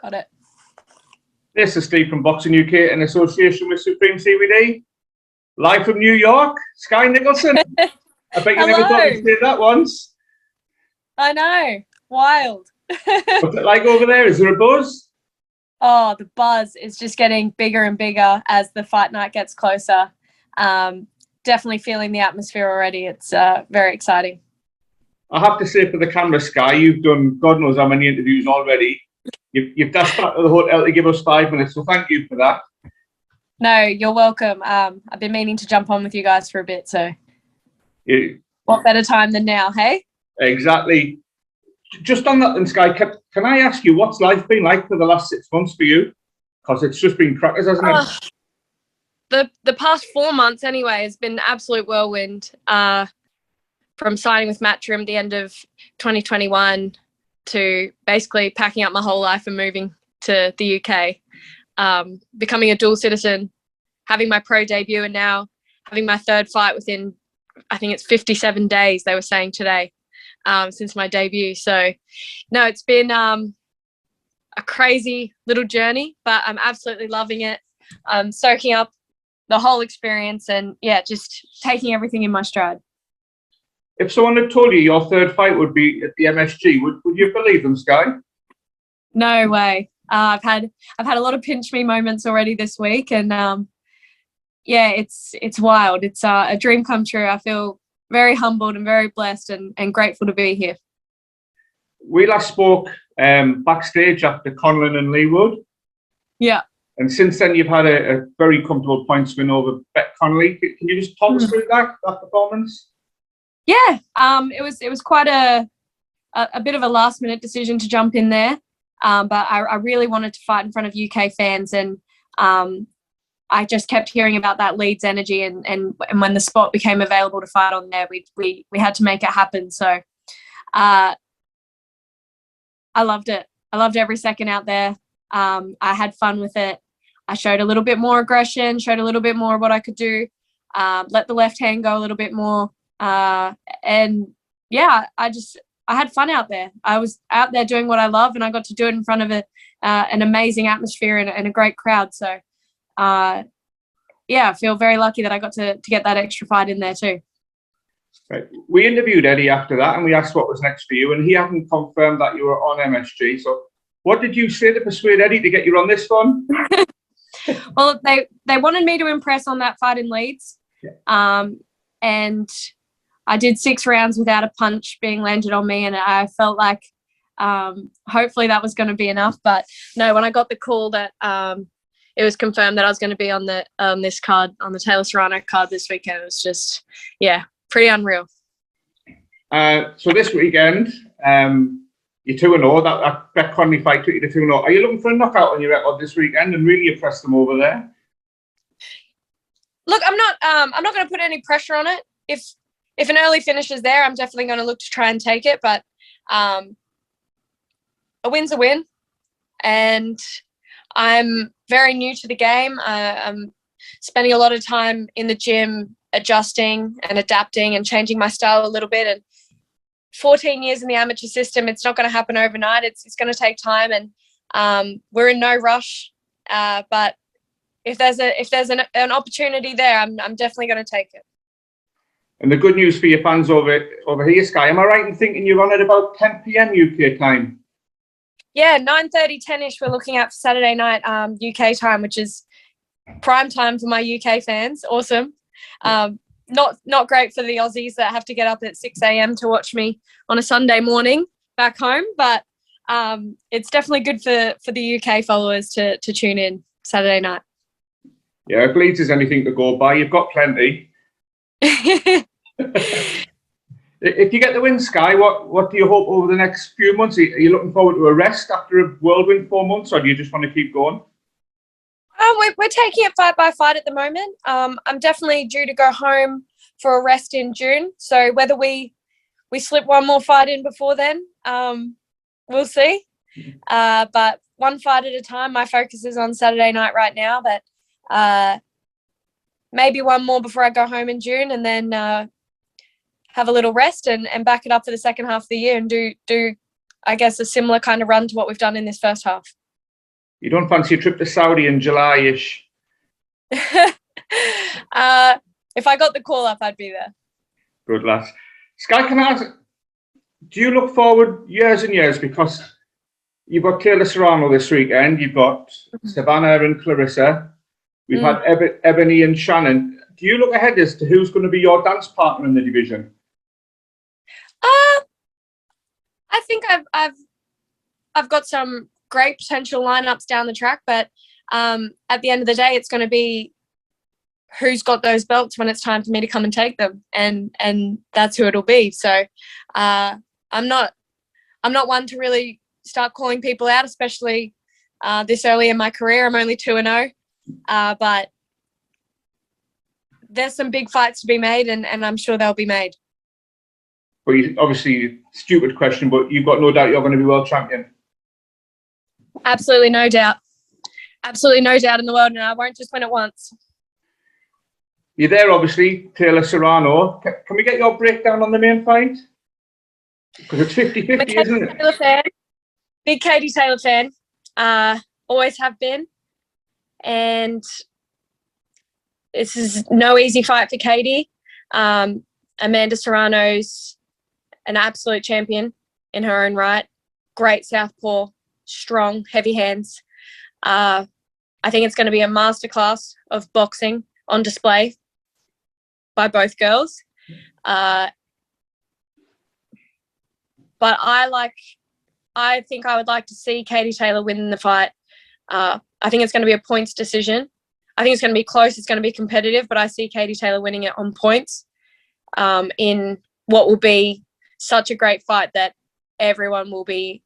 Got it. This is Steve from Boxing UK in association with Supreme CBD. Live from New York, Skye Nicolson. I bet you never thought you'd say that once. I know. Wild. What's it like over there? Is there a buzz? Oh, the buzz is just getting bigger and bigger as the fight night gets closer. Definitely feeling the atmosphere already. It's very exciting. I have to say for the camera, Skye, you've done God knows how many interviews already. You've dashed back to the hotel to give us 5 minutes, so thank you for that. No, you're welcome. I've been meaning to jump on with you guys for a bit, so what better time than now, hey? Exactly. Just on that then, Skye, can I ask you what's life been like for the last 6 months for you? Because it's just been crackers, hasn't it? The past 4 months anyway has been an absolute whirlwind. From signing with Matchroom at the end of 2021 to basically packing up my whole life and moving to the UK, becoming a dual citizen, having my pro debut, and now having my third fight within, I think it's 57 days, they were saying today, since my debut. So, no, it's been a crazy little journey, but I'm absolutely loving it. I'm soaking up the whole experience and, yeah, just taking everything in my stride. If someone had told you your third fight would be at the MSG, would you believe them, Skye? No way. I've had a lot of pinch me moments already this week, and yeah, it's wild. It's a dream come true. I feel very humbled and very blessed and grateful to be here. We last spoke backstage after Conlon and Leewood. Yeah. And since then, you've had a very comfortable points win over Bet Connolly. Can you just talk us through that performance? Yeah, it was quite a bit of a last minute decision to jump in there, but I really wanted to fight in front of UK fans, and I just kept hearing about that Leeds energy, and when the spot became available to fight on there, we had to make it happen. So I loved it. I loved every second out there. I had fun with it. I showed a little bit more aggression, showed a little bit more of what I could do, let the left hand go a little bit more. And yeah, I had fun out there. I was out there doing what I love, and I got to do it in front of an amazing atmosphere and a great crowd. So yeah, I feel very lucky that I got to get that extra fight in there too. Right. We interviewed Eddie after that, and we asked what was next for you, and he hadn't confirmed that you were on MSG. So what did you say to persuade Eddie to get you on this one? Well, they wanted me to impress on that fight in Leeds. Yeah. And I did 6 rounds without a punch being landed on me, and I felt like hopefully that was going to be enough. But no, when I got the call that it was confirmed that I was going to be on this card, on the Taylor Serrano card this weekend, it was just, yeah, pretty unreal. So this weekend, you're 2-0. That Bet Connolly fight took you to 2-0. Are you looking for a knockout on your record this weekend and really impress them over there? Look, I'm not going to put any pressure on it. If an early finish is there, I'm definitely going to look to try and take it. But a win's a win, and I'm very new to the game. I'm spending a lot of time in the gym, adjusting and adapting and changing my style a little bit. And 14 years in the amateur system, it's not going to happen overnight. It's going to take time, and we're in no rush. But if there's an opportunity there, I'm definitely going to take it. And the good news for your fans over here, Skye, am I right in thinking you're on at about 10 p.m. UK time? Yeah, 9:30, 10-ish we're looking at for Saturday night UK time, which is prime time for my UK fans. Awesome. Not great for the Aussies that have to get up at 6 a.m. to watch me on a Sunday morning back home, but it's definitely good for the UK followers to tune in Saturday night. Yeah, if Leeds is anything to go by, you've got plenty. If you get the win, Skye, what do you hope over the next few months? Are you looking forward to a rest after a whirlwind 4 months, or do you just want to keep going? We're taking it fight by fight at the moment. I'm definitely due to go home for a rest in June. So whether we slip one more fight in before then, we'll see. But one fight at a time. My focus is on Saturday night right now, but maybe one more before I go home in June, and then have a little rest and back it up for the second half of the year and do I guess a similar kind of run to what we've done in this first half. You don't fancy a trip to Saudi in July-ish? If I got the call up, I'd be there. Good lass. Skye, can I ask, do you look forward years and years, because you've got Taylor Serrano this weekend, you've got Savannah and Clarissa, we've had Ebony and Shannon. Do you look ahead as to who's going to be your dance partner in the division? I think I've got some great potential lineups down the track, but at the end of the day, it's going to be who's got those belts when it's time for me to come and take them, and that's who it'll be. So I'm not one to really start calling people out, especially this early in my career. I'm only 2-0, but there's some big fights to be made, and I'm sure they'll be made. But obviously, stupid question, but you've got no doubt you're going to be world champion. Absolutely no doubt. Absolutely no doubt in the world, and I won't just win it once. You're there, obviously, Taylor Serrano. Can we get your breakdown on the main fight? Because it's 50-50, isn't it? Taylor fan. Big Katie Taylor fan. Always have been. And this is no easy fight for Katie. Amanda Serrano's an absolute champion in her own right. Great southpaw, strong, heavy hands. I think it's going to be a masterclass of boxing on display by both girls. But I think I would like to see Katie Taylor win the fight. I think it's going to be a points decision. I think it's going to be close. It's going to be competitive, but I see Katie Taylor winning it on points in what will be such a great fight that everyone will be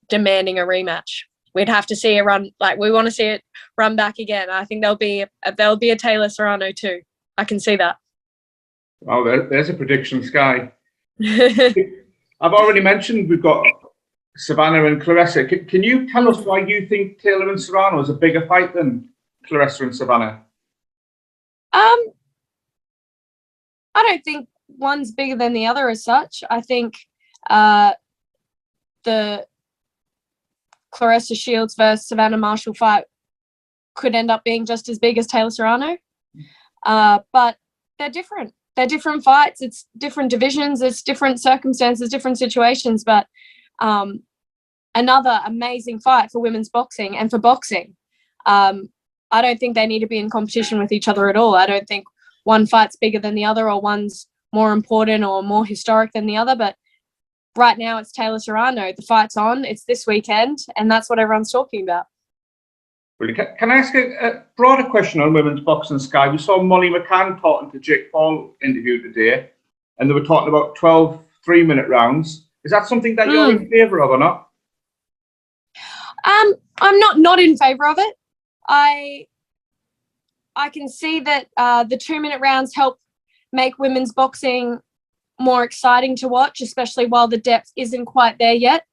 demanding a rematch. We'd have to see a run, like we want to see it run back again. I think there'll be a Taylor Serrano too. I can see that. Oh, there's a prediction, Skye. I've already mentioned we've got Savannah and Clarissa. Can you tell us why you think Taylor and Serrano is a bigger fight than Clarissa and Savannah? I don't think one's bigger than the other as such. I think the Clarissa Shields versus Savannah Marshall fight could end up being just as big as Taylor Serrano. But they're different. They're different fights. It's different divisions. It's different circumstances, different situations. But another amazing fight for women's boxing and for boxing. I don't think they need to be in competition with each other at all. I don't think one fight's bigger than the other or one's more important or more historic than the other. But right now it's Taylor Serrano. The fight's on. It's this weekend, and that's what everyone's talking about. Can I ask a broader question on women's boxing, Skye? We saw Molly McCann talking to Jake Paul interview today, and they were talking about 12 3-minute rounds. Is that something that you're in favour of or not? I'm not in favour of it. I can see that the 2-minute rounds help make women's boxing more exciting to watch, especially while the depth isn't quite there yet.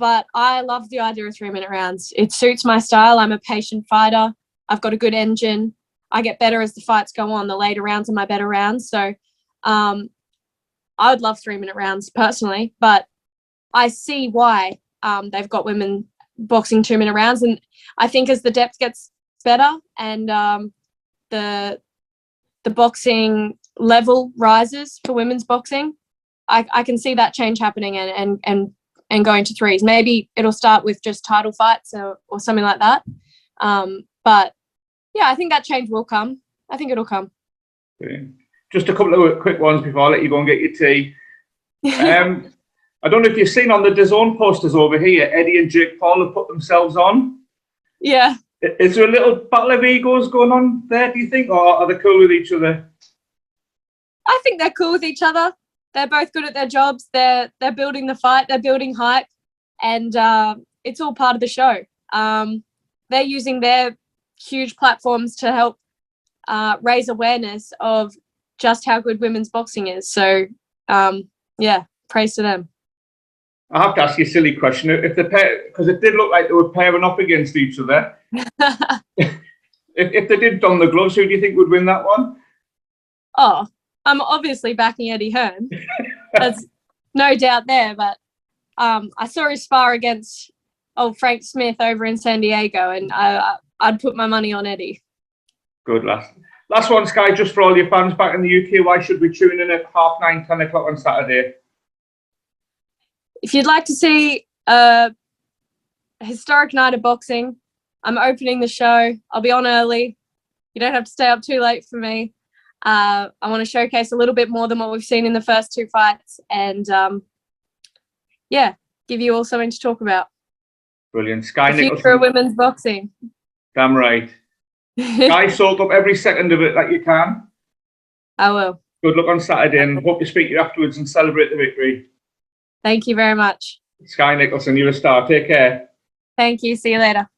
But I love the idea of 3-minute rounds. It suits my style. I'm a patient fighter. I've got a good engine. I get better as the fights go on. The later rounds are my better rounds. So I would love 3-minute rounds personally, but I see why they've got women boxing 2-minute rounds. And I think as the depth gets better and the boxing level rises for women's boxing, I can see that change happening and going to threes. Maybe it'll start with just title fights or something like that. But yeah, I think that change will come. I think it'll come. Just a couple of quick ones before I let you go and get your tea. I don't know if you've seen on the DAZN posters over here, Eddie and Jake Paul have put themselves on. Yeah. Is there a little battle of egos going on there, do you think, or are they cool with each other? I think they're cool with each other. They're both good at their jobs. They're building the fight. They're building hype, and it's all part of the show. They're using their huge platforms to help raise awareness of just how good women's boxing is. So, yeah, praise to them. I have to ask you a silly question. If the pair, because it did look like they were pairing up against each other. if they did don the gloves, who do you think would win that one? Oh, I'm obviously backing Eddie Hearn. There's no doubt there. But I saw his spar against Frank Smith over in San Diego, and I'd put my money on Eddie. Good, last one, Skye, just for all your fans back in the UK, why should we tune in at 9:30, 10 o'clock on Saturday? If you'd like to see a historic night of boxing, I'm opening the show. I'll be on early. You don't have to stay up too late for me. I want to showcase a little bit more than what we've seen in the first 2 fights, and give you all something to talk about. Brilliant. Skye the Nicolson. future of women's boxing. Damn right. Skye, soak up every second of it that you can. I will. Good luck on Saturday, and hope to speak to you afterwards and celebrate the victory. Thank you very much. Skye Nicolson, you're a star. Take care. Thank you. See you later.